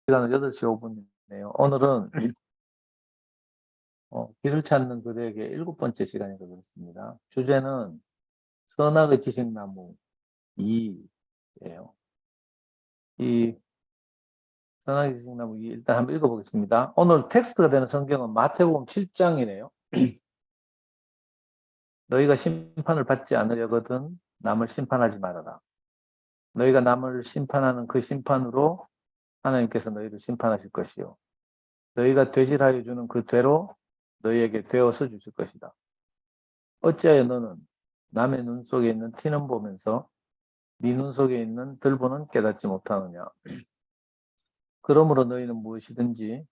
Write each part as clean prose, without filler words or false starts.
시간은 8시 5분이네요. 오늘은 길을 찾는 그대에게 7번째 시간이 되겠습니다. 주제는 선악의 지식나무 2예요. 이 선악의 지식나무 2 일단 한번 읽어보겠습니다. 오늘 텍스트가 되는 성경은 마태복음 7장이네요. 너희가 심판을 받지 않으려거든 남을 심판하지 말아라. 너희가 남을 심판하는 그 심판으로 하나님께서 너희를 심판하실 것이요. 너희가 되질하여 주는 그 되로 너희에게 되어서 주실 것이다. 어찌하여 너는 남의 눈 속에 있는 티는 보면서 네 눈 속에 있는 들보는 깨닫지 못하느냐. 그러므로 너희는 무엇이든지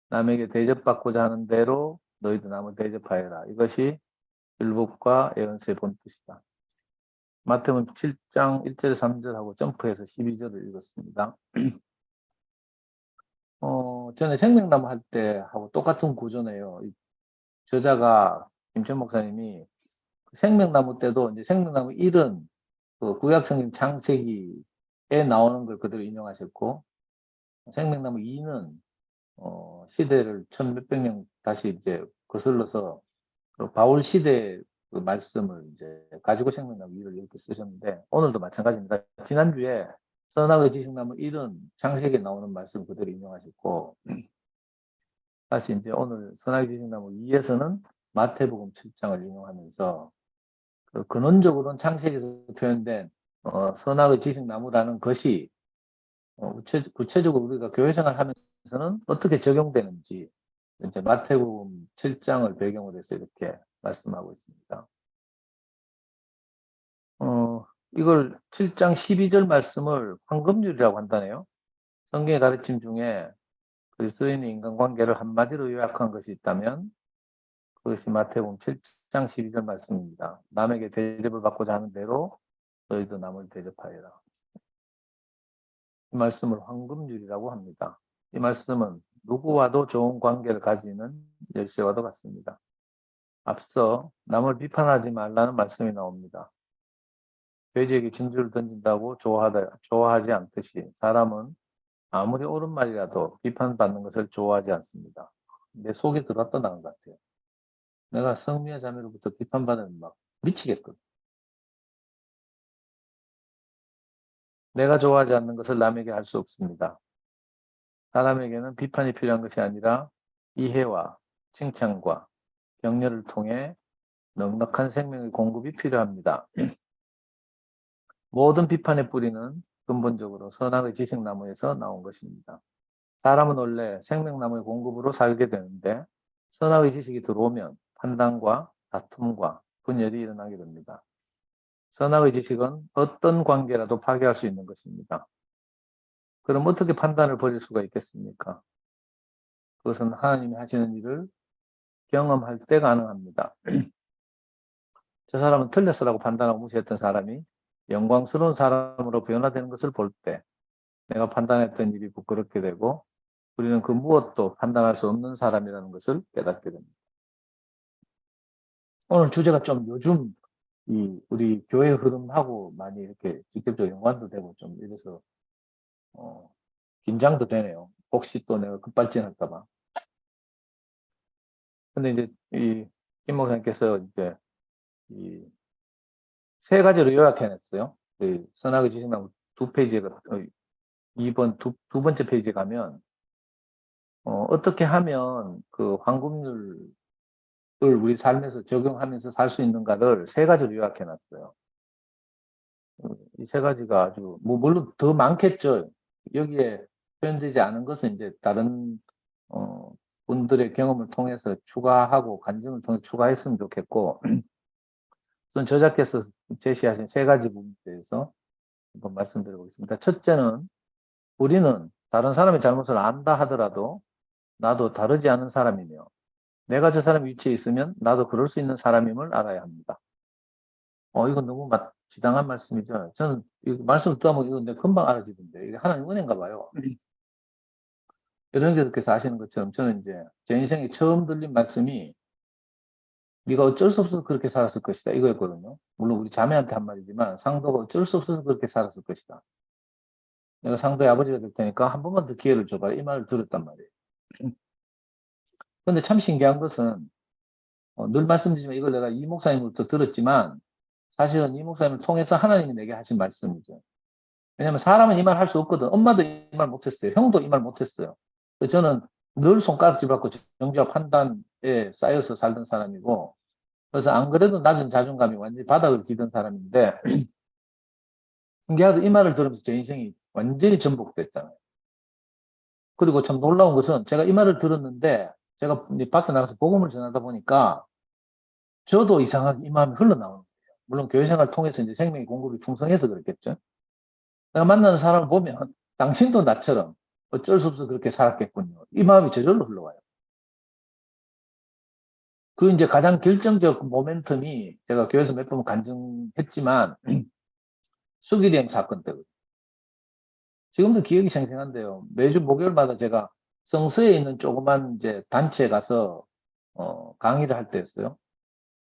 남에게 대접받고자 하는 대로 너희도 남을 대접하여라. 이것이 율법과 예언서의 본뜻이다. 마태복음 7장 1절 3절하고 점프해서 12절을 읽었습니다. 전에 생명나무 할 때 하고 똑같은 구조네요. 저자가 김천 목사님이 생명나무 때도 이제 생명나무 1은 그 구약성경 창세기에 나오는 걸 그대로 인용하셨고, 생명나무 2는 시대를 천 몇백 년 다시 이제 거슬러서 그 바울 시대 그 말씀을 이제 가지고 생명나무 2를 이렇게 쓰셨는데, 오늘도 마찬가지입니다. 지난주에 선악의 지식나무 1은 창세기에 나오는 말씀 그대로 인용하셨고, 다시 이제 오늘 선악의 지식나무 2에서는 마태복음 7장을 인용하면서 그 근원적으로는 창세기에서 표현된 선악의 지식나무라는 것이 구체적으로 우리가 교회 생활하면서는 어떻게 적용되는지 이제 마태복음 7장을 배경으로 해서 이렇게 말씀하고 있습니다. 이걸 7장 12절 말씀을 황금률이라고 한다네요. 성경의 가르침 중에 그리스도인의 인간관계를 한마디로 요약한 것이 있다면 그것이 마태복음 7장 12절 말씀입니다. 남에게 대접을 받고자 하는 대로 너희도 남을 대접하여라. 이 말씀을 황금률이라고 합니다. 이 말씀은 누구와도 좋은 관계를 가지는 열쇠와도 같습니다. 앞서 남을 비판하지 말라는 말씀이 나옵니다. 돼지에게 진주를 던진다고 좋아하지 않듯이 사람은 아무리 옳은 말이라도 비판받는 것을 좋아하지 않습니다. 내 속에 들어왔던 것 같아요. 내가 성미와 자매로부터 비판받으면 막 미치겠거든. 내가 좋아하지 않는 것을 남에게 할 수 없습니다. 사람에게는 비판이 필요한 것이 아니라 이해와 칭찬과 격려를 통해 넉넉한 생명의 공급이 필요합니다. 모든 비판의 뿌리는 근본적으로 선악의 지식나무에서 나온 것입니다. 사람은 원래 생명나무의 공급으로 살게 되는데 선악의 지식이 들어오면 판단과 다툼과 분열이 일어나게 됩니다. 선악의 지식은 어떤 관계라도 파괴할 수 있는 것입니다. 그럼 어떻게 판단을 버릴 수가 있겠습니까? 그것은 하나님이 하시는 일을 경험할 때 가능합니다. 저 사람은 틀렸어라고 판단하고 무시했던 사람이 영광스러운 사람으로 변화되는 것을 볼 때 내가 판단했던 일이 부끄럽게 되고 우리는 그 무엇도 판단할 수 없는 사람이라는 것을 깨닫게 됩니다. 오늘 주제가 좀 요즘 우리 교회 흐름하고 많이 이렇게 직접적으로 연관도 되고 좀 이래서 긴장도 되네요. 혹시 또 내가 급발진할까봐. 근데 이제 김 목사님께서 이제 세 가지로 요약해냈어요. 선악의 지식나무 2페이지에 2번 두 번째 페이지에 가면 어떻게 하면 그 황금률을 우리 삶에서 적용하면서 살 수 있는가를 세 가지로 요약해놨어요. 이 세 가지가 아주 물론 더 많겠죠. 여기에 표현되지 않은 것은 이제 다른 분들의 경험을 통해서 추가하고 간증을 통해 추가했으면 좋겠고, 우선 저자께서 제시하신 세 가지 부분에 대해서 한번 말씀드려보겠습니다. 첫째는 우리는 다른 사람의 잘못을 안다 하더라도 나도 다르지 않은 사람이며 내가 저 사람 위치에 있으면 나도 그럴 수 있는 사람임을 알아야 합니다. 이건 너무 지당한 말씀이죠. 저는 이 말씀을 듣다 보면 이거 내가 금방 알아지던데 이게 하나님 은혜인가 봐요. 여러 형제들께서 아시는 것처럼 저는 이제 제 인생에 처음 들린 말씀이 네가 어쩔 수 없어서 그렇게 살았을 것이다 이거였거든요. 물론 우리 자매한테 한 말이지만 상도가 어쩔 수 없어서 그렇게 살았을 것이다. 내가 상도의 아버지가 될 테니까 한 번만 더 기회를 줘봐. 이 말을 들었단 말이에요. 근데 참 신기한 것은, 늘 말씀드리지만 이걸 내가 이 목사님으로부터 들었지만, 사실은 이 목사님을 통해서 하나님이 내게 하신 말씀이죠. 왜냐면 사람은 이 말 할 수 없거든. 엄마도 이 말 못했어요. 형도 이 말 못했어요. 그래서 저는 늘 손가락질 받고 정죄와 판단에 쌓여서 살던 사람이고, 그래서 안 그래도 낮은 자존감이 완전히 바닥을 기던 사람인데, 신기하게 이 말을 들으면서 제 인생이 완전히 전복됐잖아요. 그리고 참 놀라운 것은 제가 이 말을 들었는데, 제가 이제 밖에 나가서 복음을 전하다 보니까, 저도 이상하게 이 마음이 흘러나오는 거예요. 물론 교회 생활 통해서 이제 생명의 공급이 풍성해서 그렇겠죠. 내가 만나는 사람을 보면, 당신도 나처럼 어쩔 수 없어 그렇게 살았겠군요. 이 마음이 저절로 흘러와요. 그 이제 가장 결정적 모멘텀이 제가 교회에서 몇 번 간증했지만, 수기령 사건 때거든요. 지금도 기억이 생생한데요. 매주 목요일마다 제가 성서에 있는 조그만 이제 단체에 가서 강의를 할 때였어요.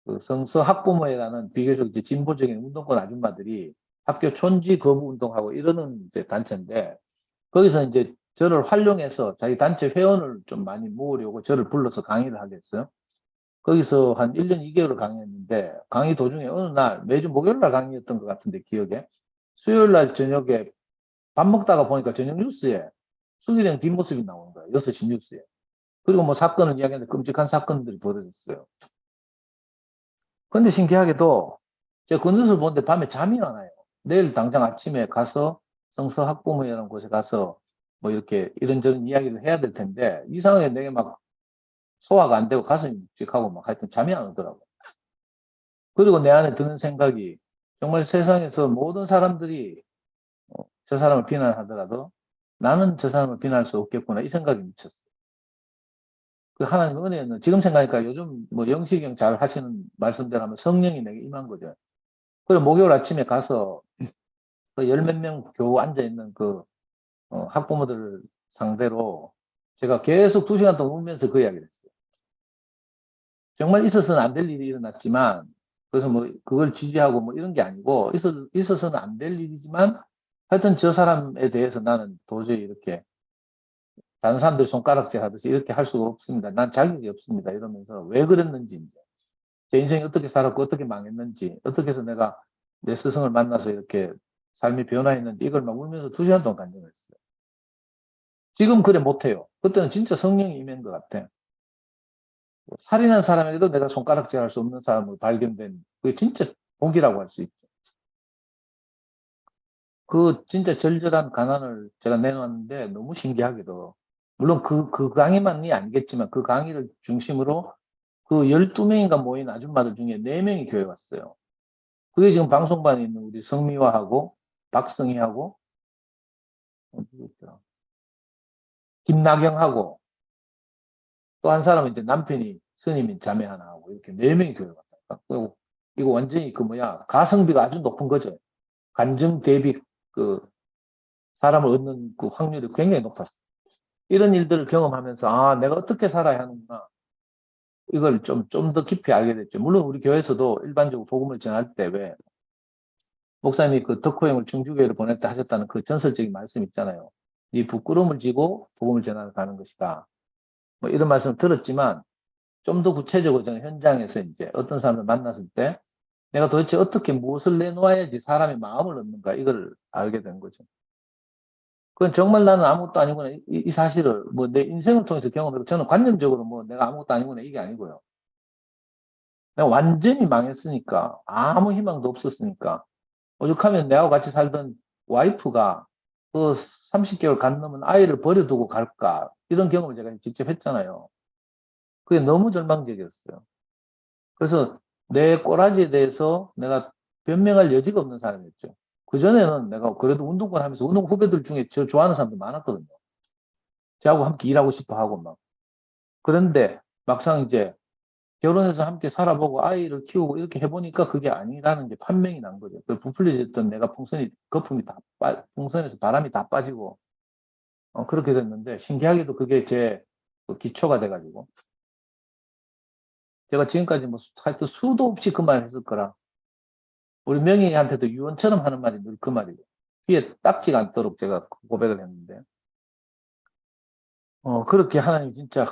그 성서 학부모회라는 비교적 이제 진보적인 운동권 아줌마들이 학교 촌지 거부 운동하고 이러는 이제 단체인데, 거기서 이제 저를 활용해서 자기 단체 회원을 좀 많이 모으려고 저를 불러서 강의를 하게 했어요. 거기서 한 1년 2개월을 강의했는데, 강의 도중에 어느 날, 매주 목요일 날 강의였던 것 같은데, 기억에. 수요일 날 저녁에 밥 먹다가 보니까 저녁 뉴스에 수기령 뒷모습이 나오는 거예요. 6시 뉴스에. 그리고 뭐 사건을 이야기하는데 끔찍한 사건들이 벌어졌어요. 근데 신기하게도 제가 그 뉴스를 보는데 밤에 잠이 안 와요. 내일 당장 아침에 가서 성서 학부모회라는 곳에 가서 뭐 이렇게 이런저런 이야기를 해야 될 텐데, 이상하게 내게 막 소화가 안 되고 가슴이 묵직하고 막 하여튼 잠이 안 오더라고요. 그리고 내 안에 드는 생각이, 정말 세상에서 모든 사람들이 저 사람을 비난하더라도 나는 저 사람을 비난할 수 없겠구나, 이 생각이 미쳤어요. 그 하나님의 은혜는 지금 생각하니까 요즘 뭐 영시경 잘 하시는 말씀대로 하면 성령이 내게 임한 거죠. 그리고 목요일 아침에 가서 그 열 몇 명 겨우 앉아 있는 그 학부모들을 상대로 제가 계속 2시간 동안 울면서 그 이야기를 했어요. 정말 있어서는 안 될 일이 일어났지만, 그래서 뭐 그걸 지지하고 뭐 이런 게 아니고, 있어서는 안 될 일이지만 하여튼 저 사람에 대해서 나는 도저히 이렇게 다른 사람들 손가락질 하듯이 이렇게 할 수가 없습니다. 난 자격이 없습니다. 이러면서 왜 그랬는지, 이제 제 인생이 어떻게 살았고 어떻게 망했는지, 어떻게 해서 내가 내 스승을 만나서 이렇게 삶이 변화했는지, 이걸 막 울면서 2시간 동안 간증을 했어요. 지금 그래 못해요. 그때는 진짜 성령이 임한 것 같아. 살인한 사람에게도 내가 손가락질 할 수 없는 사람으로 발견된, 그게 진짜 복이라고 할 수 있죠. 그 진짜 절절한 가난을 제가 내놓았는데, 너무 신기하게도, 물론 그 강의만이 아니겠지만 그 강의를 중심으로 그 12명인가 모인 아줌마들 중에 4명이 교회 왔어요. 그게 지금 방송반에 있는 우리 성미화하고 박성희하고 김나경하고, 또 한 사람은 이제 남편이 스님인 자매 하나 하고, 이렇게 4명이 교회 왔다. 그리고 이거 완전히 그 뭐야, 가성비가 아주 높은 거죠. 간증 대비 그 사람을 얻는 그 확률이 굉장히 높았어요. 이런 일들을 경험하면서, 아, 내가 어떻게 살아야 하는구나, 이걸 좀 더 깊이 알게 됐죠. 물론 우리 교회에서도 일반적으로 복음을 전할 때, 왜 목사님이 그 덕호 형을 충주교회로 보낼 때 하셨다는 그 전설적인 말씀 있잖아요. 네 부끄러움을 지고 복음을 전하러 가는 것이다, 뭐 이런 말씀 들었지만, 좀 더 구체적으로 저는 현장에서 이제 어떤 사람을 만났을 때 내가 도대체 어떻게 무엇을 내놓아야지 사람의 마음을 얻는가, 이걸 알게 된 거죠. 그건 정말 나는 아무것도 아니구나, 이 사실을 뭐 내 인생을 통해서 경험해서, 저는 관념적으로 뭐 내가 아무것도 아니구나 이게 아니고요. 내가 완전히 망했으니까, 아무 희망도 없었으니까, 오죽하면 내하고 같이 살던 와이프가 그 30개월 간 넘은 아이를 버려두고 갈까, 이런 경험을 제가 직접 했잖아요. 그게 너무 절망적이었어요. 그래서 내 꼬라지에 대해서 내가 변명할 여지가 없는 사람이었죠. 그전에는 내가 그래도 운동권 하면서 운동 후배들 중에 저 좋아하는 사람도 많았거든요. 저하고 함께 일하고 싶어 하고 막. 그런데 막상 이제 결혼해서 함께 살아보고 아이를 키우고 이렇게 해보니까 그게 아니라는 게 판명이 난 거죠. 그 부풀려졌던 내가 거품이 다 풍선에서 바람이 다 빠지고, 그렇게 됐는데, 신기하게도 그게 제그 기초가 돼가지고, 제가 지금까지 뭐 하여튼 수도 없이 그 말 했을 거라. 우리 명희한테도 유언처럼 하는 말이 늘 그 말이고, 귀에 딱지가 않도록 제가 고백을 했는데, 그렇게 하나님 진짜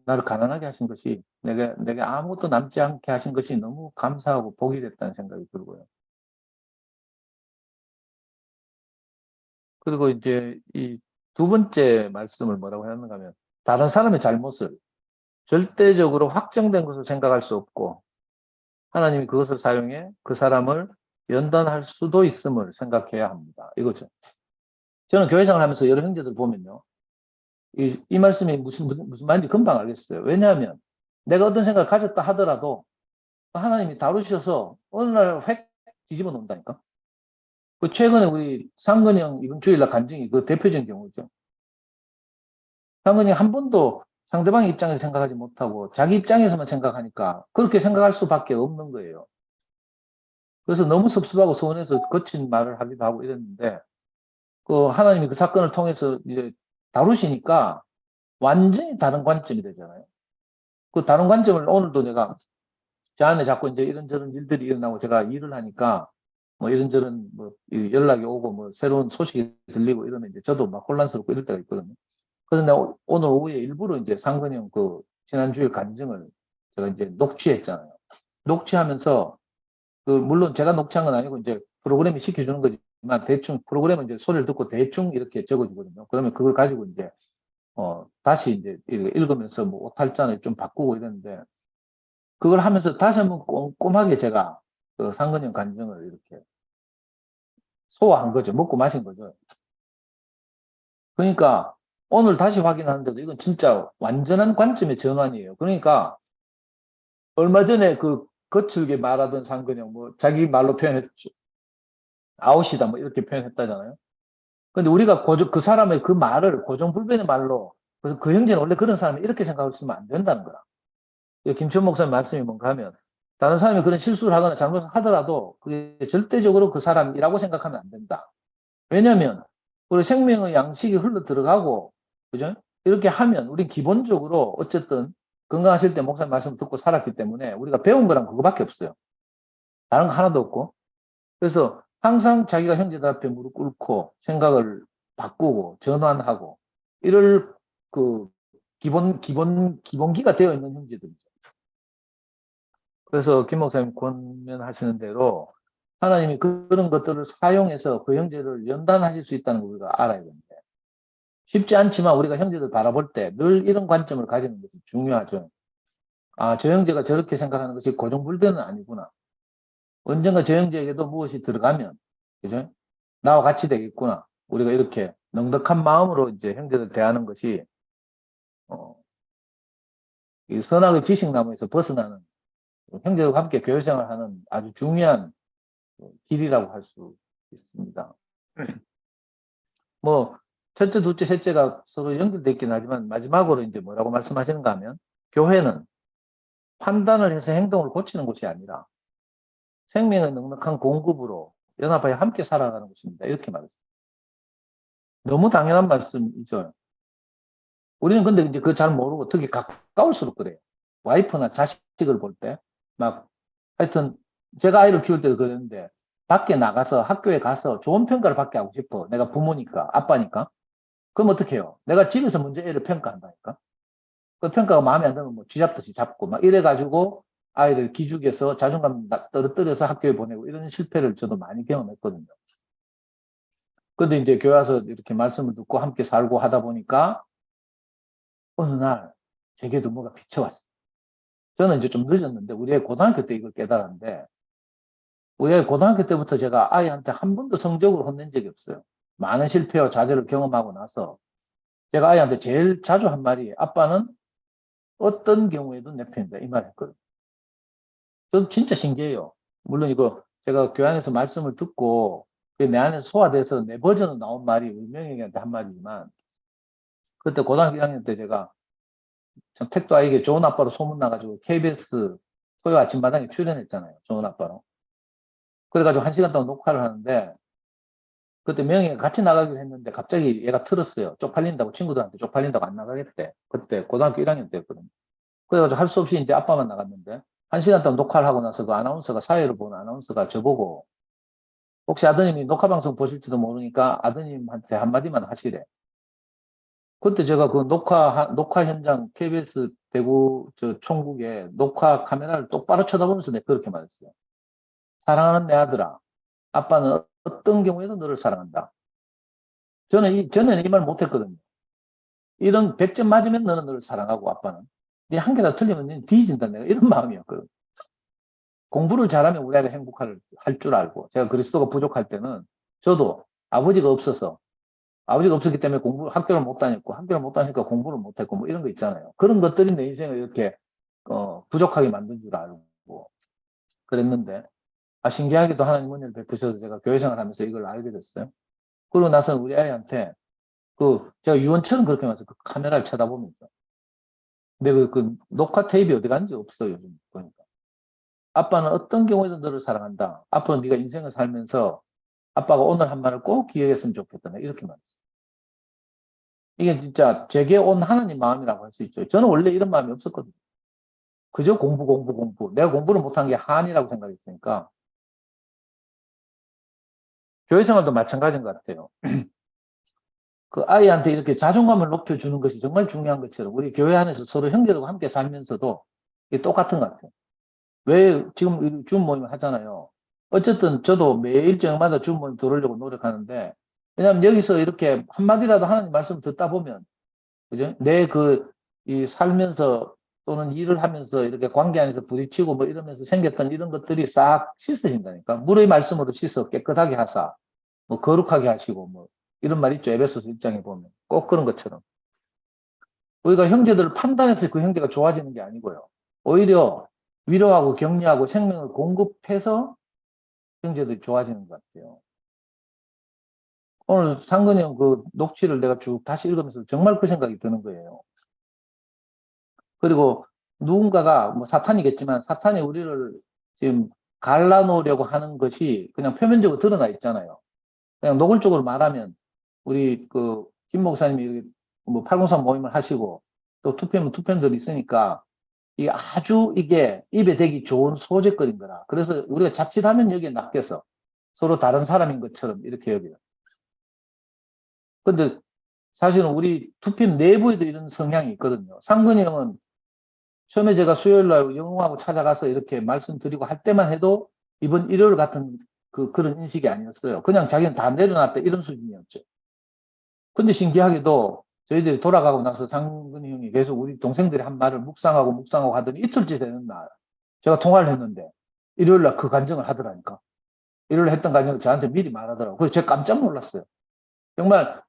나를 가난하게 하신 것이, 내게 아무것도 남지 않게 하신 것이 너무 감사하고 복이 됐다는 생각이 들고요. 그리고 이제 이 두 번째 말씀을 뭐라고 했는가 하면, 다른 사람의 잘못을 절대적으로 확정된 것을 생각할 수 없고, 하나님이 그것을 사용해 그 사람을 연단할 수도 있음을 생각해야 합니다. 이거죠. 저는 교회생활 하면서 여러 형제들 보면요. 이 말씀이 무슨 말인지 금방 알겠어요. 왜냐하면 내가 어떤 생각을 가졌다 하더라도 하나님이 다루셔서 어느 날 획 뒤집어 놓는다니까. 그 최근에 우리 상근이 형 이번 주일날 간증이 그 대표적인 경우죠. 상근이 한 번도 상대방 입장에서 생각하지 못하고 자기 입장에서만 생각하니까 그렇게 생각할 수밖에 없는 거예요. 그래서 너무 섭섭하고 서운해서 거친 말을 하기도 하고 이랬는데, 그 하나님이 그 사건을 통해서 이제 다루시니까 완전히 다른 관점이 되잖아요. 그 다른 관점을 오늘도 내가 제 안에 자꾸 이제 이런저런 일들이 일어나고 제가 일을 하니까 뭐 이런저런 뭐 연락이 오고 뭐 새로운 소식이 들리고 이러면 이제 저도 막 혼란스럽고 이럴 때가 있거든요. 그래서 내가 오늘 오후에 일부러 이제 상근이 형 그 지난주에 간증을 제가 이제 녹취했잖아요. 녹취하면서 그 물론 제가 녹취한 건 아니고 이제 프로그램이 시켜주는 거지만 대충 프로그램은 이제 소리를 듣고 대충 이렇게 적어주거든요. 그러면 그걸 가지고 이제 다시 이제 읽으면서 뭐 오탈자를 좀 바꾸고 이랬는데, 그걸 하면서 다시 한번 꼼꼼하게 제가 그 상근형 간증을 이렇게 소화한 거죠. 먹고 마신 거죠. 그러니까 오늘 다시 확인하는데도 이건 진짜 완전한 관점의 전환이에요. 그러니까 얼마 전에 그 거칠게 말하던 상근형 뭐 자기 말로 표현했죠. 아웃이다 뭐 이렇게 표현했다잖아요. 근데 우리가 그 사람의 그 말을 고정불변의 말로, 그래서 그 형제는 원래 그런 사람이 이렇게 생각을 쓰면 안 된다는 거야. 김천 목사님 말씀이 뭔가 하면, 다른 사람이 그런 실수를 하거나 잘못을 하더라도 그게 절대적으로 그 사람이라고 생각하면 안 된다. 왜냐하면 우리 생명의 양식이 흘러 들어가고, 그죠? 이렇게 하면 우리 기본적으로 어쨌든 건강하실 때 목사님 말씀 듣고 살았기 때문에 우리가 배운 거랑 그거밖에 없어요. 다른 거 하나도 없고. 그래서 항상 자기가 형제들 앞에 무릎 꿇고 생각을 바꾸고 전환하고 이럴 그 기본기가 되어 있는 형제들이죠. 그래서 김 목사님 권면하시는 대로 하나님이 그런 것들을 사용해서 그 형제를 연단하실 수 있다는 걸 우리가 알아야 됩니다. 쉽지 않지만 우리가 형제들 바라볼 때 늘 이런 관점을 가지는 것이 중요하죠. 아, 저 형제가 저렇게 생각하는 것이 고정불변은 아니구나. 언젠가 저 형제에게도 무엇이 들어가면, 그죠? 나와 같이 되겠구나. 우리가 이렇게 넉넉한 마음으로 이제 형제들 대하는 것이, 어, 이 선악의 지식나무에서 벗어나는 형제들과 함께 교회생활하는 아주 중요한 길이라고 할 수 있습니다. 뭐, 첫째, 둘째, 셋째가 서로 연결되어 있긴 하지만 마지막으로 이제 뭐라고 말씀하시는가 하면, 교회는 판단을 해서 행동을 고치는 곳이 아니라 생명의 넉넉한 공급으로 연합하여 함께 살아가는 곳입니다. 이렇게 말했습니다. 너무 당연한 말씀이죠. 우리는 근데 이제 그거 잘 모르고 특히 가까울수록 그래요. 와이프나 자식을 볼 때, 막, 하여튼, 제가 아이를 키울 때도 그랬는데, 밖에 나가서 학교에 가서 좋은 평가를 받게 하고 싶어. 내가 부모니까, 아빠니까. 그럼 어떻게 해요? 내가 집에서 먼저 애를 평가한다니까. 그 평가가 마음에 안 들면 뭐 쥐잡듯이 잡고, 막 이래가지고 아이를 기죽여서 자존감 떨어뜨려서 학교에 보내고 이런 실패를 저도 많이 경험했거든요. 근데 이제 교회 와서 이렇게 말씀을 듣고 함께 살고 하다 보니까 어느 날 제게도 뭐가 비쳐왔어요. 저는 이제 좀 늦었는데 우리 애 고등학교 때 이걸 깨달았는데, 우리 애 고등학교 때부터 제가 아이한테 한 번도 성적으로 혼낸 적이 없어요. 많은 실패와 좌절을 경험하고 나서 제가 아이한테 제일 자주 한 말이, 아빠는 어떤 경우에도 내 편이다, 이 말 했거든요. 저도 진짜 신기해요. 물론 이거 제가 교양에서 말씀을 듣고 내 안에서 소화돼서 내 버전으로 나온 말이 우리 명예한테 한 말이지만, 그때 고등학교 1학년 때 제가 참 택도 아이게 좋은 아빠로 소문나가지고 KBS 토요 아침마당에 출연했잖아요. 좋은 아빠로. 그래가지고 1시간 동안 녹화를 하는데, 그때 명예가 같이 나가기로 했는데 갑자기 얘가 틀었어요. 쪽팔린다고, 친구들한테 쪽팔린다고 안 나가겠대. 그때 고등학교 1학년 때였거든요. 그래가지고 할 수 없이 이제 아빠만 나갔는데, 1시간 동안 녹화를 하고 나서 그 아나운서가, 사회를 보는 아나운서가 저보고 혹시 아드님이 녹화방송 보실지도 모르니까 아드님한테 한마디만 하시래. 그때 제가 그 녹화 현장 KBS 대구 저 총국에 녹화 카메라를 똑바로 쳐다보면서 내가 그렇게 말했어요. 사랑하는 내 아들아, 아빠는 어떤 경우에도 너를 사랑한다. 저는 이 말 못했거든요. 이런 100점 맞으면 너는 너를 사랑하고 아빠는. 네 한 개나 틀리면 너는 뒤진다. 내가 이런 마음이었거든. 공부를 잘하면 우리 아이가 행복할 할 줄 알고. 제가 그리스도가 부족할 때는 저도 아버지가 없어서 아버지가 없었기 때문에 학교를 못 다녔고, 학교를 못 다니니까 공부를 못 했고, 뭐 이런 거 있잖아요. 그런 것들이 내 인생을 이렇게, 부족하게 만든 줄 알고 그랬는데, 신기하게도 하나님 은혜를 베푸셔서 제가 교회 생활 하면서 이걸 알게 됐어요. 그러고 나서 우리 아이한테, 제가 유언처럼 그렇게 하면서 그 카메라를 쳐다보면서. 근데 그 녹화 테이프 어디 간지 없어요, 요즘 보니까. 아빠는 어떤 경우에도 너를 사랑한다. 앞으로 네가 인생을 살면서 아빠가 오늘 한 말을 꼭 기억했으면 좋겠다. 이렇게 말했어요. 이게 진짜 제게 온 하나님 마음이라고 할 수 있죠. 저는 원래 이런 마음이 없었거든요. 그저 공부, 공부, 공부. 내가 공부를 못한 게 한이라고 생각했으니까. 교회 생활도 마찬가지인 것 같아요. 그 아이한테 이렇게 자존감을 높여주는 것이 정말 중요한 것처럼 우리 교회 안에서 서로 형제들과 함께 살면서도 이게 똑같은 것 같아요. 왜 지금 줌 모임 하잖아요. 어쨌든 저도 매일 저녁마다 줌 모임 들으려고 노력하는데, 왜냐하면 여기서 이렇게 한마디라도 하나님 말씀 듣다 보면, 그죠? 이 살면서 또는 일을 하면서 이렇게 관계 안에서 부딪히고 뭐 이러면서 생겼던 이런 것들이 싹 씻어진다니까. 물의 말씀으로 씻어 깨끗하게 하사, 뭐 거룩하게 하시고 뭐 이런 말 있죠. 에베소서 1장에 보면. 꼭 그런 것처럼. 우리가 형제들을 판단해서 그 형제가 좋아지는 게 아니고요. 오히려 위로하고 격려하고 생명을 공급해서 형제들이 좋아지는 것 같아요. 오늘 상근이 형 그 녹취를 내가 쭉 다시 읽으면서 정말 그 생각이 드는 거예요. 그리고 누군가가 뭐 사탄이겠지만 사탄이 우리를 지금 갈라놓으려고 하는 것이 그냥 표면적으로 드러나 있잖아요. 그냥 노골적으로 말하면 우리 김 목사님이 뭐 803 모임을 하시고 또 투표는 투표들이 있으니까 이게 입에 대기 좋은 소재거리인 거라. 그래서 우리가 자칫하면 여기에 낚여서 서로 다른 사람인 것처럼 이렇게 여겨요. 근데 사실은 우리 투표 내부에도 이런 성향이 있거든요. 상근이 형은 처음에 제가 수요일 날 영웅하고 찾아가서 이렇게 말씀드리고 할 때만 해도 이번 일요일 같은 그런 인식이 아니었어요. 그냥 자기는 다 내려놨다 이런 수준이었죠. 근데 신기하게도 저희들이 돌아가고 나서 상근이 형이 계속 우리 동생들이 한 말을 묵상하고 하더니 이틀째 되는 날 제가 통화를 했는데 일요일 날 그 간증을 하더라니까. 일요일 날 했던 간증을 저한테 미리 말하더라고요. 그래서 제가 깜짝 놀랐어요. 정말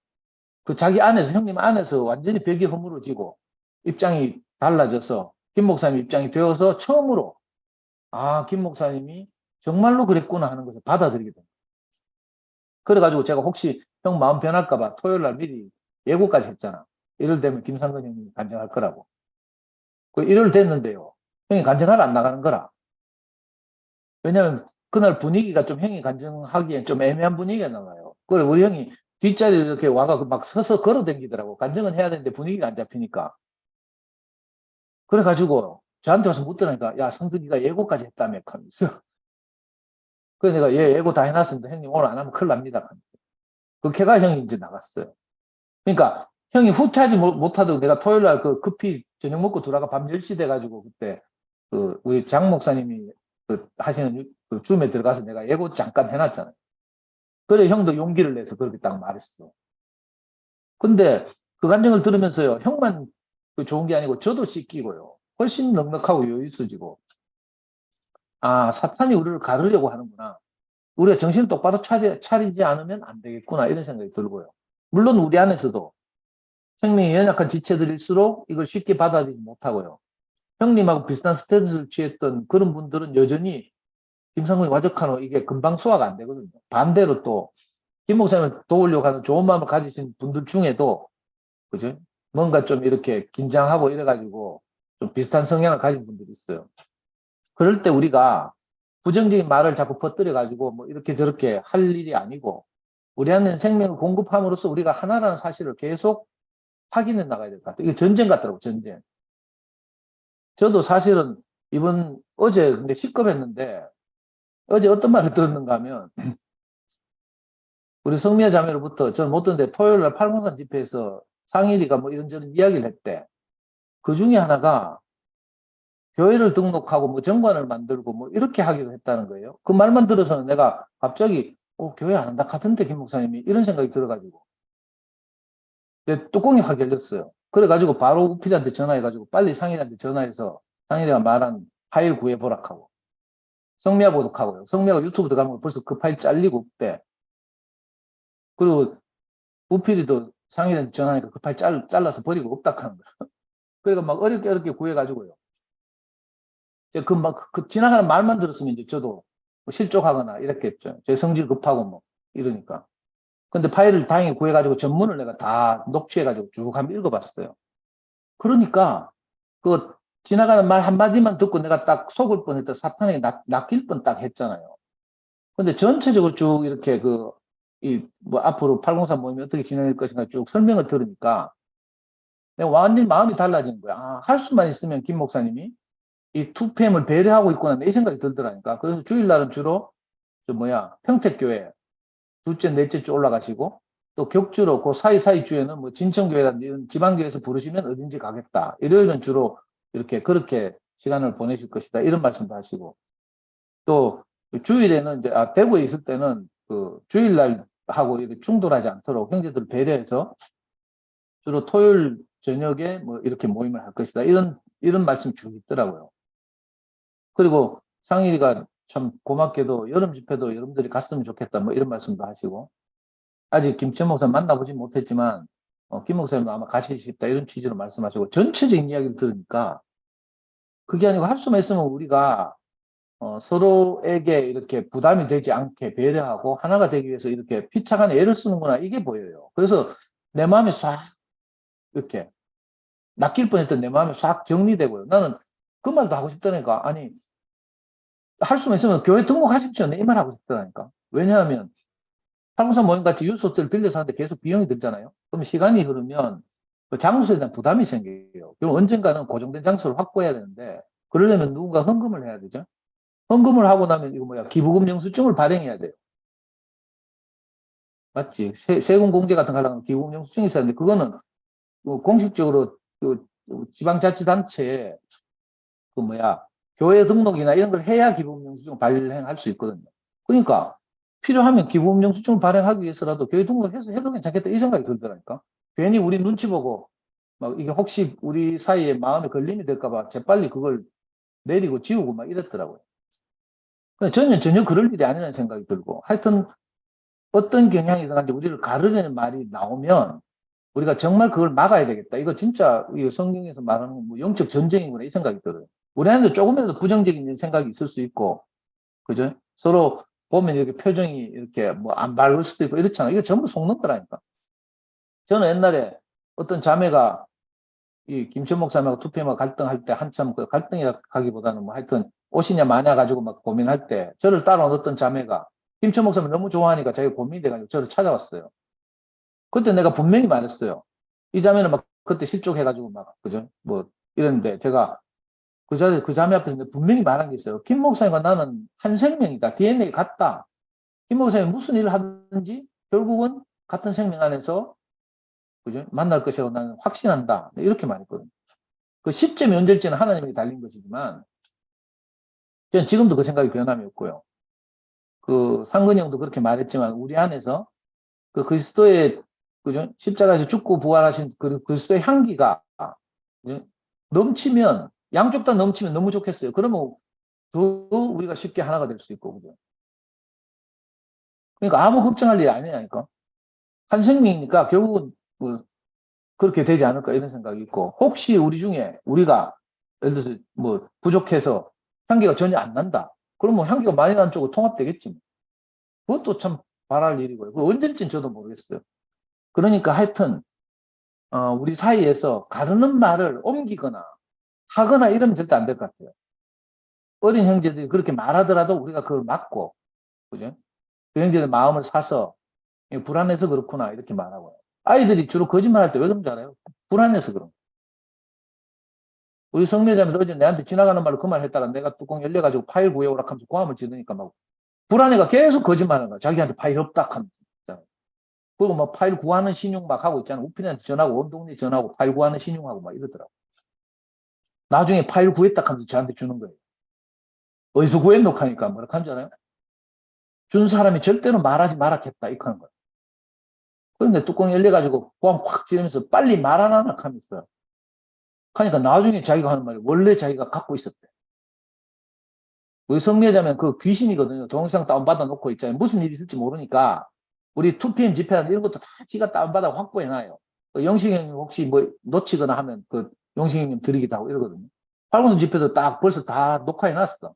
그 자기 안에서 형님 안에서 완전히 벽이 허물어지고 입장이 달라져서 김 목사님 입장이 되어서 처음으로 김 목사님이 정말로 그랬구나 하는 것을 받아들이게 됩니다. 그래가지고 제가 혹시 형 마음 변할까봐 토요일 날 미리 예고까지 했잖아. 일요일 되면 김상근 형님이 간증할 거라고. 그 일요일 됐는데요. 형이 간증하러 안 나가는 거라. 왜냐면 그날 분위기가 좀 형이 간증하기엔 좀 애매한 분위기가 나와요. 그래 우리 형이 뒷자리에 이렇게 와가 막 서서 걸어 다니더라고. 간증은 해야 되는데 분위기가 안 잡히니까. 그래가지고 저한테 와서 묻더라니까 야 성근이가 예고까지 했다며 하면서. 그래서 내가 예고 다 해놨습니다. 형님 오늘 안 하면 큰일 납니다. 그 걔가 형이 이제 나갔어요. 그러니까 형이 후퇴하지 못하도록 내가 토요일 날 급히 저녁 먹고 들어가 밤 10시 돼가지고 그때 우리 장 목사님이 하시는 줌에 들어가서 내가 예고 잠깐 해놨잖아요. 그래 형도 용기를 내서 그렇게 딱 말했어. 근데 그 감정을 들으면서요. 형만 좋은 게 아니고 저도 씻기고요. 훨씬 넉넉하고 여유 있어지고 사탄이 우리를 가르려고 하는구나. 우리가 정신을 똑바로 차리지 않으면 안 되겠구나 이런 생각이 들고요. 물론 우리 안에서도 생명이 연약한 지체들일수록 이걸 쉽게 받아들이지 못하고요. 형님하고 비슷한 스탠스를 취했던 그런 분들은 여전히 김상훈이 와적하노 이게 금방 소화가 안 되거든요. 반대로 또 김 목사님을 도우려고 하는 좋은 마음을 가지신 분들 중에도 그죠? 뭔가 좀 이렇게 긴장하고 이래가지고 좀 비슷한 성향을 가진 분들이 있어요. 그럴 때 우리가 부정적인 말을 자꾸 퍼뜨려가지고 뭐 이렇게 저렇게 할 일이 아니고 우리 안에 생명을 공급함으로써 우리가 하나라는 사실을 계속 확인해 나가야 될 것 같아요. 이게 전쟁 같더라고, 전쟁. 저도 사실은 어제 근데 식겁했는데 어제 어떤 말을 들었는가 하면 우리 성미아 자매로부터 저는 못 듣는데 토요일 날 팔공산 집회에서 상일이가 뭐 이런저런 이야기를 했대. 그 중에 하나가 교회를 등록하고 뭐 정관을 만들고 뭐 이렇게 하기로 했다는 거예요. 그 말만 들어서는 내가 갑자기 교회 안 한다 카던데 김 목사님이 이런 생각이 들어가지고 내 뚜껑이 확 열렸어요. 그래가지고 바로 우필이한테 전화해가지고 빨리 상일이한테 전화해서 상일이가 말한 파일 구해보라고 하고 성미하고도 하고요. 성미하고 유튜브 들어가면 벌써 그 파일 잘리고 없대. 그리고 우필이도 상일이한테 전화하니까 그 파일 잘라서 버리고 없다 하는 거야. 그러니까 막 어렵게 구해가지고요. 그 지나가는 말만 들었으면 이제 저도 뭐 실족하거나 이랬겠죠. 제 성질 급하고 뭐 이러니까. 근데 파일을 다행히 구해가지고 전문을 내가 다 녹취해가지고 쭉 한번 읽어봤어요. 그러니까 그 지나가는 말 한마디만 듣고 내가 딱 속을 뻔했다. 사탄에게 낚일 뻔 딱 했잖아요. 근데 전체적으로 쭉 이렇게 뭐 앞으로 803 모임이 어떻게 진행될 것인가 쭉 설명을 들으니까 내가 완전히 마음이 달라진 거야. 할 수만 있으면 김 목사님이 이 투팸을 배려하고 있구나 이 생각이 들더라니까. 그래서 주일날은 주로 평택교회 둘째, 넷째 주 올라가시고 또 격주로 그 사이사이 주에는 뭐 진천교회라든지 이런 지방교회에서 부르시면 어딘지 가겠다. 일요일은 주로 이렇게 그렇게 시간을 보내실 것이다. 이런 말씀도 하시고 또 주일에는 이제 대구에 있을 때는 그 주일날 하고 이렇게 충돌하지 않도록 형제들 배려해서 주로 토요일 저녁에 뭐 이렇게 모임을 할 것이다. 이런 말씀이 쭉 있더라고요. 그리고 상일이가 참 고맙게도 여름 집회도 여러분들이 갔으면 좋겠다. 뭐 이런 말씀도 하시고 아직 김천 목사 만나보지 못했지만 김 목사님도 아마 가시고 싶다 이런 취지로 말씀하시고 전체적인 이야기를 들으니까 그게 아니고 할 수만 있으면 우리가 서로에게 이렇게 부담이 되지 않게 배려하고 하나가 되기 위해서 이렇게 피차간에 애를 쓰는구나 이게 보여요. 그래서 내 마음이 싹 이렇게 낚일 뻔했던 내 마음이 싹 정리되고요. 나는 그 말도 하고 싶다니까. 아니 할 수만 있으면 교회 등록하십시오. 이 말 하고 싶다니까. 왜냐하면 항상 모임 같이 유소들 빌려서 하는데 계속 비용이 들잖아요. 그럼 시간이 흐르면 그 장소에 대한 부담이 생겨요. 그럼 언젠가는 고정된 장소를 확보해야 되는데 그러려면 누군가 헌금을 해야 되죠. 헌금을 하고 나면 이거 기부금 영수증을 발행해야 돼요. 맞지? 세금 공제 같은 거 하려면 기부금 영수증이 있어야 되는데 그거는 공식적으로 지방자치단체에 교회 등록이나 이런 걸 해야 기부금 영수증을 발행할 수 있거든요. 그러니까 필요하면 기부금 영수증을 발행하기 위해서라도 교회 등록해서 해도 괜찮겠다 이 생각이 들더라니까. 괜히 우리 눈치 보고 막 이게 혹시 우리 사이에 마음에 걸림이 될까봐 재빨리 그걸 내리고 지우고 막 이랬더라고요. 전혀 그럴 일이 아니라는 생각이 들고 하여튼 어떤 경향이든지 우리를 가르려는 말이 나오면 우리가 정말 그걸 막아야 되겠다. 이거 진짜 성경에서 말하는 뭐 영적 전쟁이구나 이 생각이 들어요. 우리 안에도 조금이라도 부정적인 생각이 있을 수 있고, 그죠? 서로 보면 이렇게 표정이 이렇게 뭐 안 밝을 수도 있고 이렇잖아. 이거 전부 속는 거라니까. 저는 옛날에 어떤 자매가 이 김천 목사님하고 투표하고 갈등할 때 한참 그 갈등이라 하기보다는 뭐 하여튼 옷이냐 마냐 가지고 막 고민할 때 저를 따라온 어떤 자매가 김천 목사님 너무 좋아하니까 자기가 고민이 돼가지고 저를 찾아왔어요. 그때 내가 분명히 말했어요. 이 자매는 막 그때 실족해가지고 막 그죠? 뭐 이랬는데 제가 그 자매 앞에서 분명히 말한 게 있어요. 김 목사님과 나는 한 생명이다. DNA 같다. 김 목사님이 무슨 일을 하든지 결국은 같은 생명 안에서 그죠? 만날 것이라고 나는 확신한다. 이렇게 말했거든요. 그 시점이 언제일지는 하나님에게 달린 것이지만 저는 지금도 그 생각이 변함이 없고요. 그 상근이 형도 그렇게 말했지만 우리 안에서 그 그리스도의 그죠? 십자가에서 죽고 부활하신 그 그리스도의 향기가 그죠? 넘치면 양쪽 다 넘치면 너무 좋겠어요. 그러면 더 우리가 쉽게 하나가 될 수 있고 그죠? 그러니까 아무 걱정할 일이 아니라니까. 한 생명이니까 결국은 뭐 그렇게 되지 않을까 이런 생각이 있고 혹시 우리 중에 우리가 예를 들어서 뭐 부족해서 향기가 전혀 안 난다. 그러면 뭐 향기가 많이 나는 쪽으로 통합되겠지. 그것도 참 바랄 일이고요. 그 언제일지는 저도 모르겠어요. 그러니까 하여튼 우리 사이에서 가르는 말을 옮기거나 하거나 이러면 절대 안 될 것 같아요. 어린 형제들이 그렇게 말하더라도 우리가 그걸 막고 그죠? 그 형제들 마음을 사서 불안해서 그렇구나 이렇게 말하고요. 아이들이 주로 거짓말할 때 왜 그런지 알아요? 불안해서 그런 거예요. 우리 성례자매도 어제 내한테 지나가는 말로 그 말 했다가 내가 뚜껑 열려가지고 파일 구해오라 하면서 고함을 지르니까 막 불안해가 계속 거짓말하는 거야. 자기한테 파일 없다 하면서. 그리고 뭐 파일 구하는 신용 막 하고 있잖아. 우편한테 전화하고 온 동네 전화하고 파일 구하는 신용하고 막 이러더라고. 나중에 파일 구했다 하면서 저한테 주는 거예요. 어디서 구했노 하니까 뭐라 하는 줄 알아요? 준 사람이 절대로 말하지 말았겠다 이렇게 하는 거예요. 그런데 뚜껑 열려가지고 고함 콱 찌르면서 빨리 말 안 하나 하면서 하니까 나중에 자기가 하는 말이 원래 자기가 갖고 있었대. 우리 성매자면 그 귀신이거든요. 동영상 다운받아 놓고 있잖아요. 무슨 일이 있을지 모르니까 우리 2PM 집회나 이런 것도 다 지가 다운받아 확보해놔요. 그 영식이 형님 혹시 뭐 놓치거나 하면 그 영식이 형님 드리기도 하고 이러거든요. 팔공선 집회도 딱 벌써 다 녹화해놨어.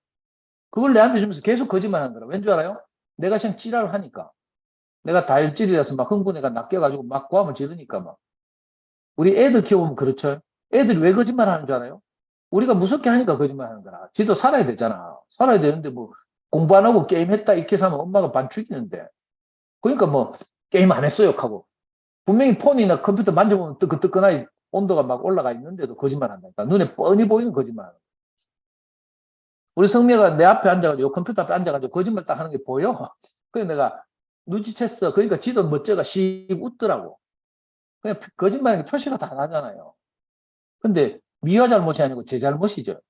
그걸 내한테 주면서 계속 거짓말 하는 거라. 왠 줄 알아요? 내가 지금 찌랄을 하니까. 내가 다혈질이라서 막 흥분해가 낚여가지고 막 고함을 지르니까 막. 우리 애들 키워보면 그렇죠. 애들이 왜 거짓말 하는 줄 알아요? 우리가 무섭게 하니까 거짓말 하는 거라. 지도 살아야 되잖아. 살아야 되는데 뭐 공부 안 하고 게임 했다 이렇게 하면 엄마가 반 죽이는데. 그러니까 뭐 게임 안 했어요 하고. 분명히 폰이나 컴퓨터 만져보면 뜨끈뜨끈하게 온도가 막 올라가 있는데도 거짓말 한다니까. 눈에 뻔히 보이는 거짓말 하는 거야. 우리 성미가 내 앞에 앉아가지고 컴퓨터 앞에 앉아가지고 거짓말 딱 하는 게 보여. 그래서 내가 눈치챘어. 그러니까 지도 멋져가 씩 웃더라고. 그냥 거짓말하는 게 표시가 다 나잖아요. 근데 미화 잘못이 아니고 제 잘못이죠.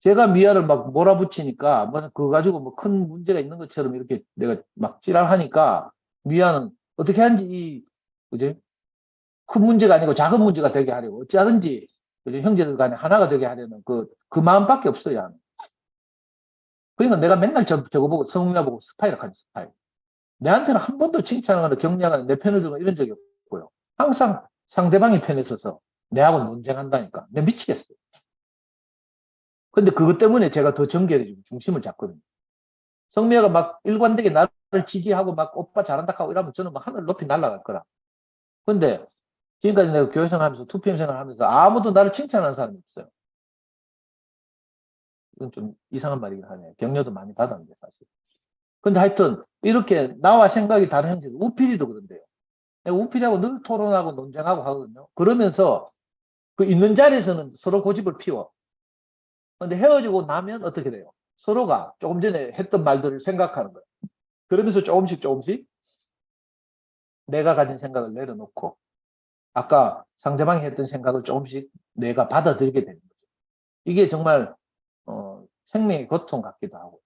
제가 미아를 막 몰아붙이니까, 뭐, 그거 가지고 뭐 큰 문제가 있는 것처럼 이렇게 내가 막 지랄하니까, 미아는 어떻게 하는지, 그지? 큰 문제가 아니고 작은 문제가 되게 하려고, 어찌하든지, 그지? 형제들 간에 하나가 되게 하려는 그 마음밖에 없어요. 그러니까 내가 맨날 저거 보고, 성미아 보고 스파이를 하지, 스파이. 내한테는 한 번도 칭찬하거나 격려하거나 내 편을 들거나 이런 적이 없고요. 항상 상대방이 편에 서서 내하고 논쟁한다니까. 내가 미치겠어요. 근데 그것 때문에 제가 더 정결해지고 중심을 잡거든요. 성미아가 막 일관되게 나를 지지하고 막 오빠 잘한다 하고 이러면 저는 막 하늘 높이 날아갈 거라. 근데 지금까지 내가 교회 생활하면서 2PM 생활하면서 아무도 나를 칭찬하는 사람이 없어요. 이건 좀 이상한 말이긴 하네요. 격려도 많이 받았는데 사실. 근데 하여튼 이렇게 나와 생각이 다른 형제들, 우필이도 그런데요. 내가 우필이하고 늘 토론하고 논쟁하고 하거든요. 그러면서 그 있는 자리에서는 서로 고집을 피워. 근데 헤어지고 나면 어떻게 돼요? 서로가 조금 전에 했던 말들을 생각하는 거예요. 그러면서 조금씩 조금씩 내가 가진 생각을 내려놓고 아까 상대방이 했던 생각을 조금씩 내가 받아들이게 되는 거죠. 이게 정말 생명의 고통 같기도 하고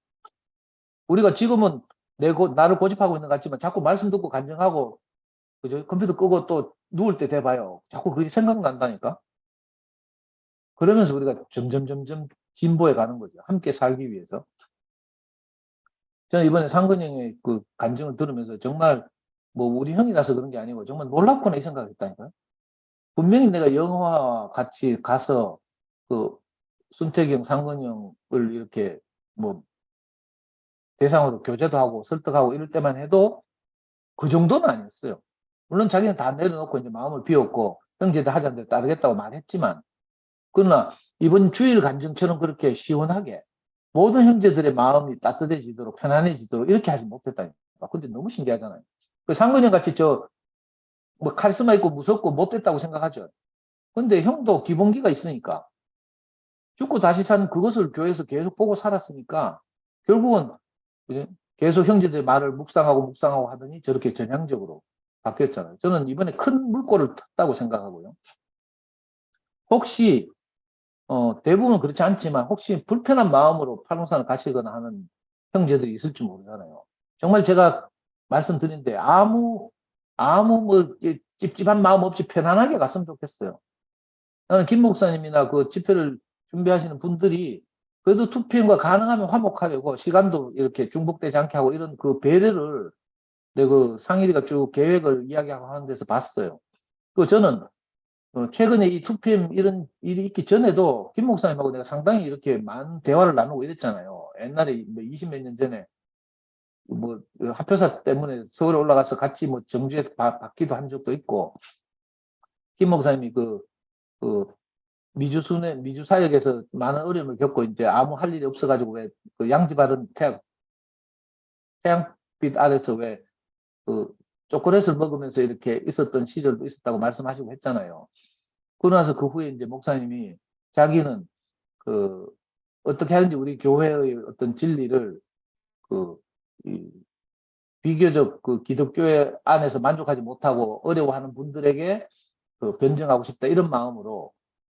우리가 지금은 나를 고집하고 있는 것 같지만 자꾸 말씀 듣고 간증하고 그죠? 컴퓨터 끄고 또 누울 때 돼봐요. 자꾸 그게 생각난다니까. 그러면서 우리가 점점 진보해 가는 거죠. 함께 살기 위해서. 저는 이번에 상근 형의 그 간증을 들으면서 정말 뭐 우리 형이라서 그런 게 아니고 정말 놀랍구나 이 생각을 했다니까요. 분명히 내가 영화와 같이 가서 그 순택이 형, 상근이 형을 이렇게 뭐 대상으로 교제도 하고 설득하고 이럴 때만 해도 그 정도는 아니었어요. 물론 자기는 다 내려놓고 이제 마음을 비웠고 형제들 하자는데 따르겠다고 말했지만 그러나 이번 주일 간증처럼 그렇게 시원하게 모든 형제들의 마음이 따뜻해지도록 편안해지도록 이렇게 하지 못했다니까. 근데 너무 신기하잖아요. 그 상근이 형 같이 뭐 카리스마 있고 무섭고 못됐다고 생각하죠. 근데 형도 기본기가 있으니까 죽고 다시 산 그것을 교회에서 계속 보고 살았으니까 결국은 계속 형제들의 말을 묵상하고 하더니 저렇게 전향적으로 바뀌었잖아요. 저는 이번에 큰 물꼬를 탔다고 생각하고요. 혹시 대부분 그렇지 않지만 혹시 불편한 마음으로 팔공산을 가시거나 하는 형제들이 있을지 모르잖아요. 정말 제가 말씀드린데 아무 뭐 찝찝한 마음 없이 편안하게 갔으면 좋겠어요. 나는 김 목사님이나 그 집회를 준비하시는 분들이 그래도 2PM과 가능하면 화목하려고 시간도 이렇게 중복되지 않게 하고 이런 그 배려를 내가 그 상일이가 쭉 계획을 이야기하고 하는 데서 봤어요. 그 저는 최근에 이 2PM 이런 일이 있기 전에도 김 목사님하고 내가 상당히 이렇게 많은 대화를 나누고 이랬잖아요. 옛날에 뭐 20 몇 년 전에 뭐 합표사 때문에 서울에 올라가서 같이 뭐 정주에 받기도 한 적도 있고 김 목사님이 그 미주 사역에서 많은 어려움을 겪고 이제 아무 할 일이 없어가지고 왜 그 양지바른 태양빛 아래서 왜 그 초콜릿을 먹으면서 이렇게 있었던 시절도 있었다고 말씀하시고 했잖아요. 그러고 나서 그 후에 이제 목사님이 자기는 그 어떻게 하는지 우리 교회의 어떤 진리를 그 이 비교적 그 기독교회 안에서 만족하지 못하고 어려워하는 분들에게 그 변증하고 싶다 이런 마음으로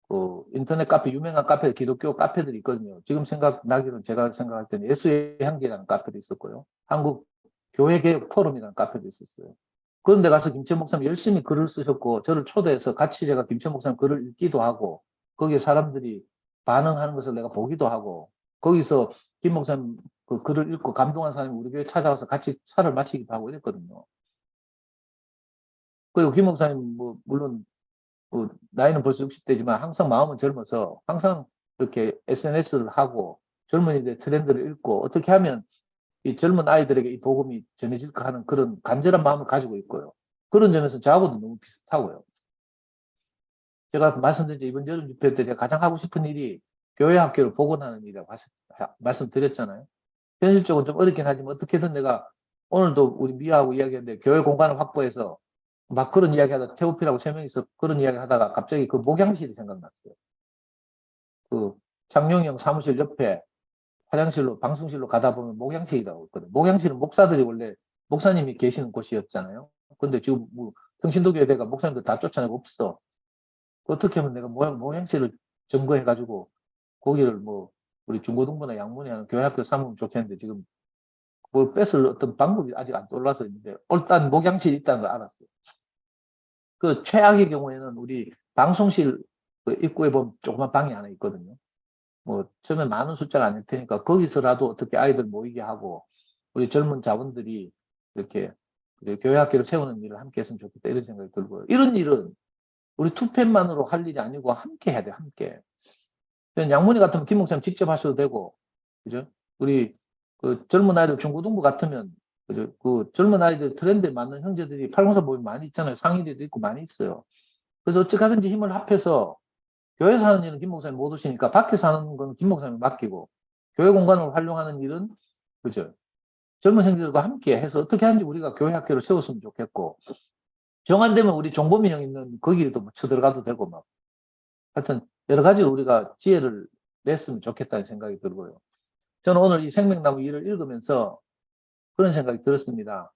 그 인터넷 카페 유명한 카페 기독교 카페들이 있거든요. 지금 생각나기로는 제가 생각할 때는 예수의 향기라는 카페도 있었고요. 한국 교회개혁 포럼이라는 카페도 있었어요. 그런데 가서 김천 목사님 열심히 글을 쓰셨고 저를 초대해서 같이 제가 김천 목사님 글을 읽기도 하고 거기에 사람들이 반응하는 것을 내가 보기도 하고 거기서 김 목사님 그 글을 읽고 감동한 사람이 우리 교회 찾아와서 같이 차를 마시기도 하고 이랬거든요. 그리고 김 목사님 뭐 물론 나이는 벌써 60대지만 항상 마음은 젊어서 항상 이렇게 SNS를 하고 젊은이들의 트렌드를 읽고 어떻게 하면 이 젊은 아이들에게 이 복음이 전해질까 하는 그런 간절한 마음을 가지고 있고요. 그런 점에서 저하고도 너무 비슷하고요. 제가 말씀드린 이번 여름 집회 때 제가 가장 하고 싶은 일이 교회 학교를 복원하는 일이라고 말씀드렸잖아요. 현실적으로 좀 어렵긴 하지만 어떻게든 내가 오늘도 우리 미아하고 이야기했는데 교회 공간을 확보해서 막 그런 이야기 하다가 태우피라고 세 명이서 그런 이야기 하다가 갑자기 그 목양실이 생각났어요. 그 창룡이 형 사무실 옆에 화장실로 방송실로 가다 보면 목양실이라고 있거든요. 목양실은 목사들이 원래 목사님이 계시는 곳이었잖아요. 근데 지금 뭐 평신도교회가 목사님들 다 쫓아내고 없어. 어떻게 하면 내가 목양실을 점거해가지고 거기를 뭐 우리 중고등부나 양문에 하는 교회학교 삼으면 좋겠는데 지금 그걸 뺏을 어떤 방법이 아직 안 떠올라서 있는데 일단 목양실이 있다는 걸 알았어요. 그 최악의 경우에는 우리 방송실 그 입구에 보면 조그만 방이 하나 있거든요. 뭐 처음에 많은 숫자가 아닐 테니까 거기서라도 어떻게 아이들 모이게 하고 우리 젊은 자분들이 이렇게 교회 학교를 세우는 일을 함께 했으면 좋겠다 이런 생각이 들고요. 이런 일은 우리 투펜만으로 할 일이 아니고 함께 해야 돼, 함께. 양문이 같으면 김 목사님 직접 하셔도 되고, 그죠? 우리 그 젊은 아이들 중고등부 같으면 그죠? 그 젊은 아이들 트렌드에 맞는 형제들이 팔공사 모임 많이 있잖아요. 상인들도 있고 많이 있어요. 그래서 어떻게 하든지 힘을 합해서 교회 사는 일은 김 목사님 못 오시니까 밖에 사는 건 김 목사님 맡기고 교회 공간을 활용하는 일은 그죠? 젊은 형제들과 함께 해서 어떻게 하는지 우리가 교회 학교를 세웠으면 좋겠고 정안되면 우리 종범이 형 있는 거기에도 뭐 쳐들어가도 되고 막 하여튼 여러 가지로 우리가 지혜를 냈으면 좋겠다는 생각이 들고요. 저는 오늘 이 생명나무 일을 읽으면서 그런 생각이 들었습니다.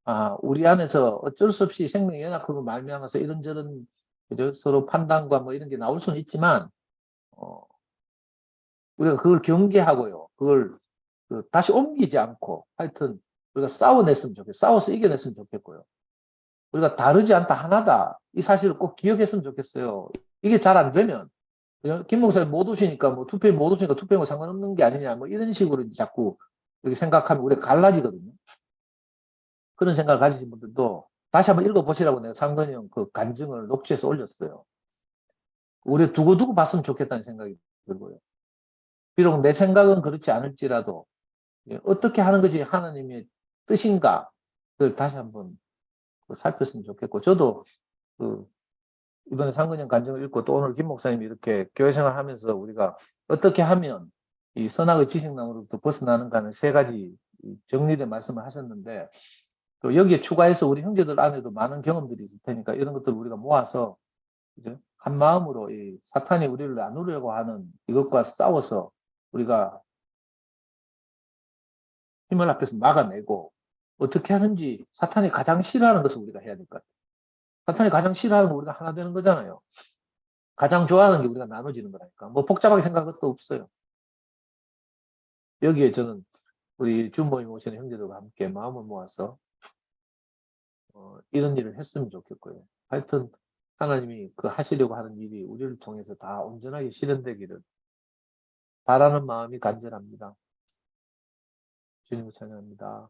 아, 우리 안에서 어쩔 수 없이 생명의 연약함을 말미암아서 이런저런 그죠? 서로 판단과 뭐 이런 게 나올 수는 있지만 어, 우리가 그걸 경계하고요. 그걸 다시 옮기지 않고 하여튼 우리가 싸워냈으면 좋겠어요. 싸워서 이겨냈으면 좋겠고요. 우리가 다르지 않다 하나다 이 사실을 꼭 기억했으면 좋겠어요. 이게 잘 안 되면 김 목사님 못 오시니까 뭐 투표에 못 오시니까 투표하고 상관없는 게 아니냐 뭐 이런 식으로 이제 자꾸 이렇게 생각하면 우리가 갈라지거든요. 그런 생각을 가지신 분들도 다시 한번 읽어보시라고 내가 상근이 형 그 간증을 녹취해서 올렸어요. 우리 두고두고 봤으면 좋겠다는 생각이 들고요. 비록 내 생각은 그렇지 않을지라도 어떻게 하는 것이 하나님의 뜻인가 그걸 다시 한번 살폈으면 좋겠고 저도 그 이번에 상근형 간증을 읽고 또 오늘 김 목사님이 이렇게 교회 생활하면서 우리가 어떻게 하면 이 선악의 지식나무로부터 벗어나는가 하는 세 가지 정리된 말씀을 하셨는데 또 여기에 추가해서 우리 형제들 안에도 많은 경험들이 있을 테니까 이런 것들을 우리가 모아서 이제 한 마음으로 이 사탄이 우리를 나누려고 하는 이것과 싸워서 우리가 힘을 합해서 막아내고 어떻게 하는지 사탄이 가장 싫어하는 것을 우리가 해야 될 것 같아요. 사탄이 가장 싫어하는 거 우리가 하나 되는 거잖아요. 가장 좋아하는 게 우리가 나눠지는 거라니까. 뭐 복잡하게 생각할 것도 없어요. 여기에 저는 우리 주모임 오시는 형제들과 함께 마음을 모아서 이런 일을 했으면 좋겠고요. 하여튼 하나님이 그 하시려고 하는 일이 우리를 통해서 다 온전하게 실현되기를 바라는 마음이 간절합니다. 주님을 찬양합니다.